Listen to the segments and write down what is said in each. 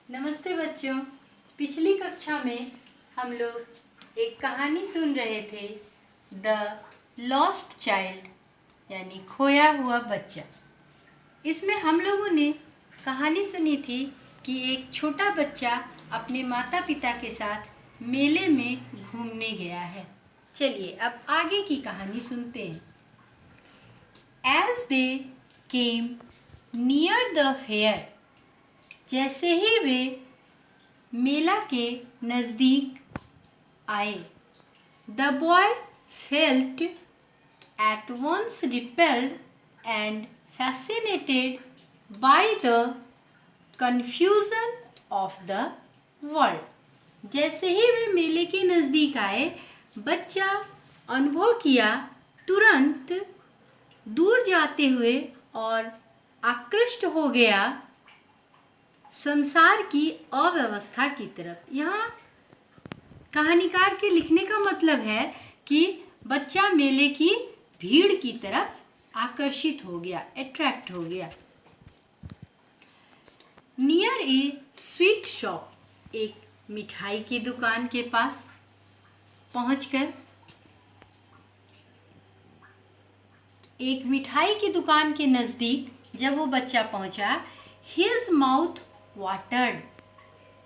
नमस्ते बच्चों। पिछली कक्षा में हम लोग एक कहानी सुन रहे थे, द लॉस्ट चाइल्ड यानी खोया हुआ बच्चा। इसमें हम लोगों ने कहानी सुनी थी कि एक छोटा बच्चा अपने माता पिता के साथ मेले में घूमने गया है। चलिए अब आगे की कहानी सुनते हैं। As they came near the fair, जैसे ही वे मेला के नज़दीक आए, the boy felt at once repelled and fascinated by the confusion of the world. जैसे ही वे मेले के नज़दीक आए, बच्चा अनुभव किया तुरंत दूर जाते हुए और आकृष्ट हो गया संसार की अव्यवस्था की तरफ। यहाँ कहानीकार के लिखने का मतलब है कि बच्चा मेले की भीड़ की तरफ आकर्षित हो गया, अट्रैक्ट हो गया। नियर ए स्वीट शॉप, एक मिठाई की दुकान के पास पहुंचकर एक मिठाई की दुकान के नज़दीक जब वो बच्चा पहुंचा, हिज माउथ वाटर्ड,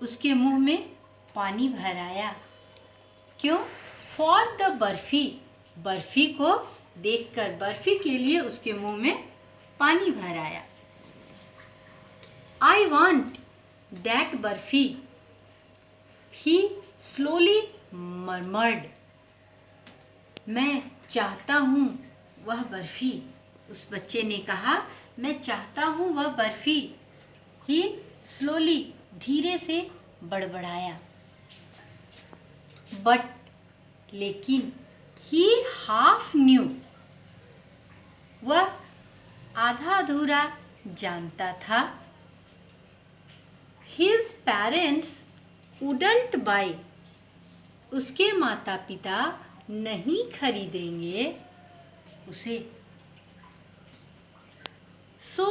उसके मुंह में पानी भर आया। क्यों? फॉर द बर्फी, बर्फी को देखकर, बर्फी के लिए उसके मुंह में पानी भर आया। I want that barfi, he slowly murmured, मैं चाहता हूँ वह बर्फी। उस बच्चे ने कहा, मैं चाहता हूँ वह बर्फी। ही स्लोली, धीरे से बड़बड़ाया। बट, लेकिन, ही हाफ न्यू, वह आधा अधूरा जानता था। हिज पेरेंट्स वुडंट बाय, उसके माता पिता नहीं खरीदेंगे उसे। So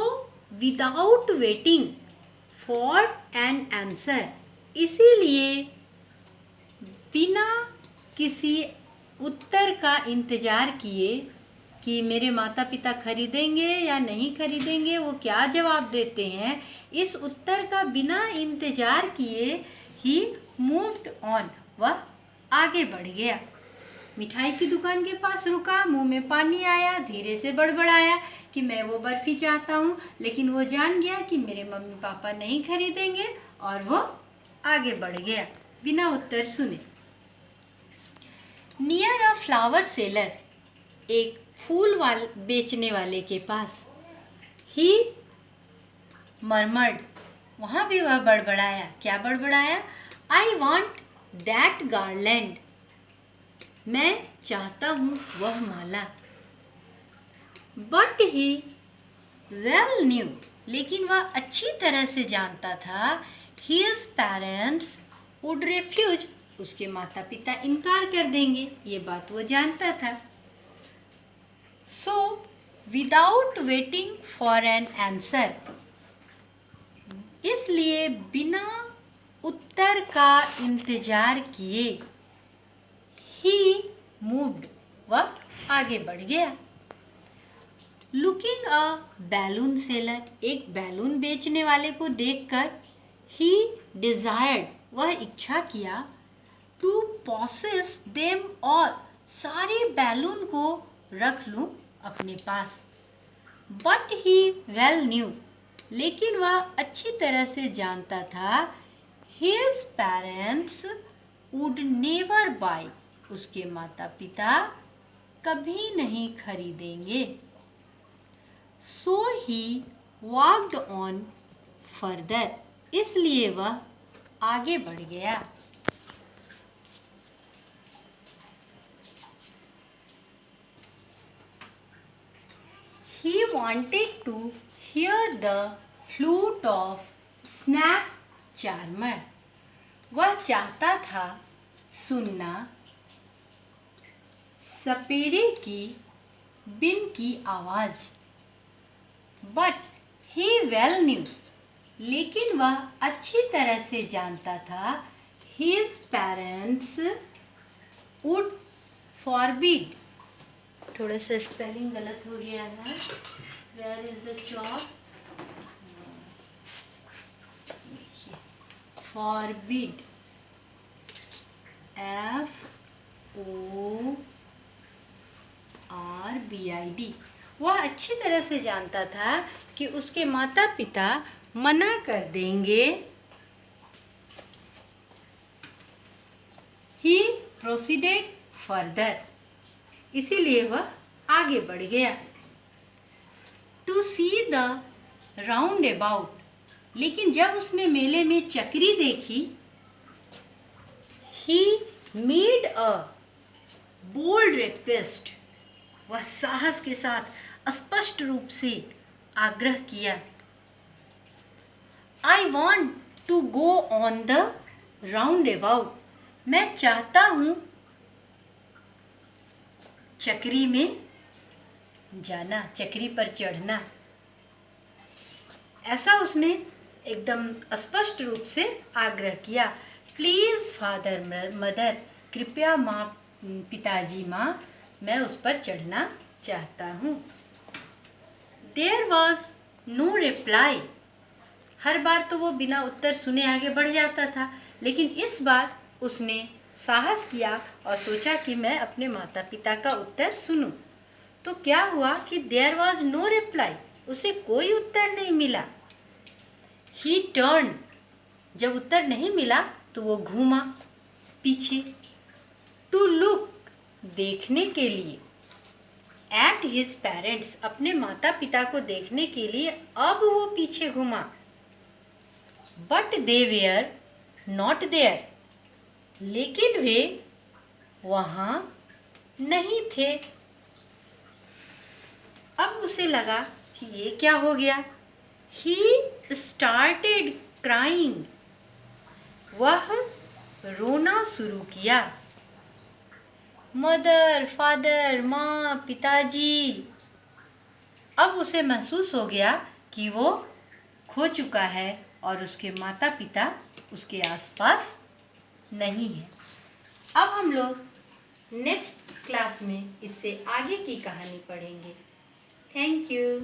without waiting for an answer, इसीलिए बिना किसी उत्तर का इंतज़ार किए कि मेरे माता पिता खरीदेंगे या नहीं खरीदेंगे, वो क्या जवाब देते हैं, इस उत्तर का बिना इंतज़ार किए ही मूव्ड ऑन, वह आगे बढ़ गया। मिठाई की दुकान के पास रुका, मुंह में पानी आया, धीरे से बड़बड़ाया कि मैं वो बर्फ़ी चाहता हूँ, लेकिन वो जान गया कि मेरे मम्मी पापा नहीं खरीदेंगे और वो आगे बढ़ गया बिना उत्तर सुने। नियर अ फ्लावर सेलर, एक फूल बेचने वाले के पास, ही मरमर्ड, वहाँ भी वह बड़बड़ाया। क्या बड़बड़ाया? आई वॉन्ट दैट गार्लैंड, मैं चाहता हूँ वह माला। बट ही वेल न्यू, लेकिन वह अच्छी तरह से जानता था, हिज पेरेंट्स वुड रिफ्यूज, उसके माता पिता इनकार कर देंगे, ये बात वो जानता था। So without waiting for an answer, इसलिए बिना उत्तर का इंतजार किए, ही मूव्ड, वह आगे बढ़ गया। लुकिंग अ बैलून सेलर, एक बैलून बेचने वाले को देखकर, ही डिजायर्ड, वह इच्छा किया, टू पॉसेस देम ऑल, सारे बैलून को रख लूं अपने पास। बट ही वेल न्यू, लेकिन वह अच्छी तरह से जानता था, his parents would never buy, उसके माता पिता कभी नहीं खरीदेंगे। So he walked on further, इसलिए वह आगे बढ़ गया। He wanted to hear the flute of Snap Charmer, वह चाहता था सुनना सपेरे की बिन की आवाज़। बट ही वेल न्यू, लेकिन वह अच्छी तरह से जानता था his parents would forbid. थोड़ा सा स्पेलिंग गलत हो गया है. Where is the chalk? Forbid. FORBID. वह अच्छी तरह से जानता था कि उसके माता पिता मना कर देंगे. He proceeded further. इसीलिए वह आगे बढ़ गया. To see the roundabout. लेकिन जब उसने मेले में चक्री देखी, he made a bold request. वह साहस के साथ स्पष्ट रूप से आग्रह किया. I want to go on the roundabout. मैं चाहता हूँ चक्री में जाना, चक्री पर चढ़ना. ऐसा उसने एकदम स्पष्ट रूप से आग्रह किया. प्लीज फादर मदर, कृपया माँ पिताजी माँ, मैं उस पर चढ़ना चाहता हूँ. There was no reply. हर बार तो वो बिना उत्तर सुने आगे बढ़ जाता था, लेकिन इस बार उसने साहस किया और सोचा कि मैं अपने माता पिता का उत्तर सुनूं. तो क्या हुआ कि देयर वॉज नो रिप्लाई. उसे कोई उत्तर नहीं मिला. He turn. जब उत्तर नहीं मिला तो वो घूमा पीछे. To look. देखने के लिए. At his parents. अपने माता पिता को देखने के लिए अब वो पीछे घूमा. But they were not there. लेकिन वे वहाँ नहीं थे. अब उसे लगा कि ये क्या हो गया. He started crying. वह रोना शुरू किया. मदर, फादर, माँ, पिताजी. अब उसे महसूस हो गया कि वो खो चुका है और उसके माता पिता उसके आसपास नहीं है. अब हम लोग नेक्स्ट क्लास में इससे आगे की कहानी पढ़ेंगे. Thank you.